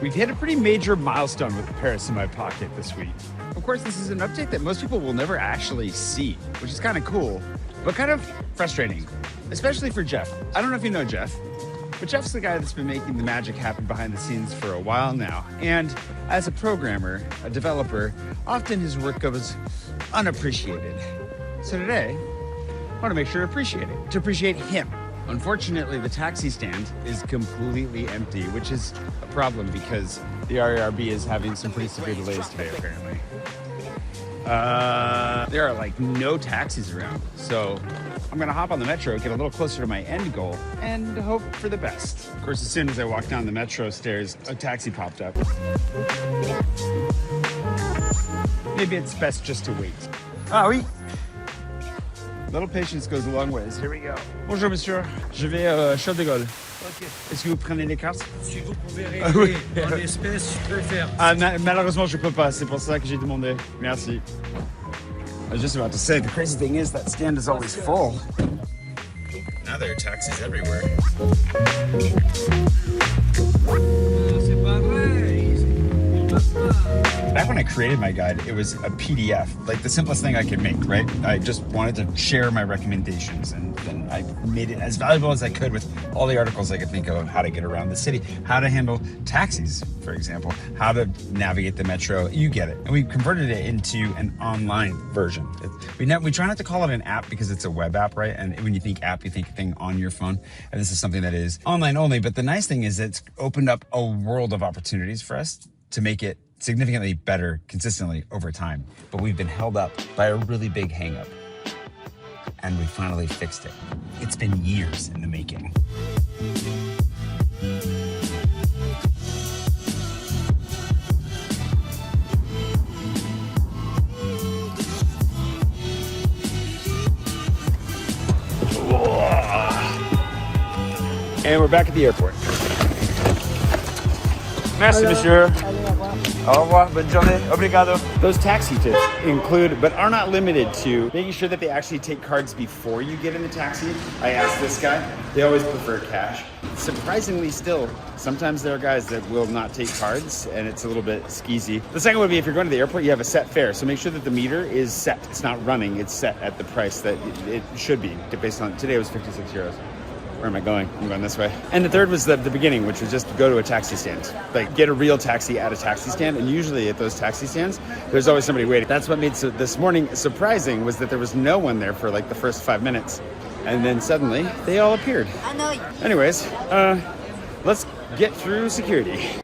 We've hit a pretty major milestone with Paris in my pocket this week. Of course, this is an update that most people will never actually see, which is kind of cool, but kind of frustrating, especially for Jeff. I don't know if you know Jeff, but Jeff's the guy that's been making the magic happen behind the scenes for a while now. And as a programmer, a developer, often his work goes unappreciated. So today, I want to make sure to appreciate him. Unfortunately, the taxi stand is completely empty, which is a problem because the RERB is having some pretty severe delays today, apparently. There are like no taxis around, so I'm gonna hop on the metro, get a little closer to my end goal, and hope for the best. Of course, as soon as I walked down the metro stairs, a taxi popped up. Maybe it's best just to wait. Ah oui. Little patience goes a long ways. Here we go. Bonjour monsieur, je vais Charles de Gaulle. Ok. Est-ce que vous prenez les cartes? Si vous pouvez oui. régler en espèces, je peux le faire. Ah, malheureusement, je peux pas. C'est pour ça que j'ai demandé. Merci. I was just about to say, the crazy thing is that stand is always full. Now there are taxis everywhere. C'est pas vrai. Back when I created my guide, it was a PDF, like the simplest thing I could make, right? I just wanted to share my recommendations, and then I made it as valuable as I could with all the articles I could think of how to get around the city, how to handle taxis, for example, how to navigate the metro. You get it. And we converted it into an online version. We try not to call it an app because it's a web app, right? And when you think app, you think thing on your phone. And this is something that is online only. But the nice thing is it's opened up a world of opportunities for us to make it significantly better consistently over time. But we've been held up by a really big hang-up, and we finally fixed it. It's been years in the making. And we're back at the airport. Merci, monsieur. Au revoir, bonne journée, obrigado. Those taxi tips include, but are not limited to, making sure that they actually take cards before you get in the taxi. I asked this guy, they always prefer cash. Surprisingly still, sometimes there are guys that will not take cards, and it's a little bit skeezy. The second would be if you're going to the airport, you have a set fare, so make sure that the meter is set. It's not running, it's set at the price that it should be, based on, today it was 56 euros. Where am I going? I'm going this way. And the third was the beginning, which was just go to a taxi stand. Like, get a real taxi at a taxi stand, and usually at those taxi stands, there's always somebody waiting. That's what made this morning surprising, was that there was no one there for like the first 5 minutes. And then suddenly, they all appeared. Anyways, let's get through security.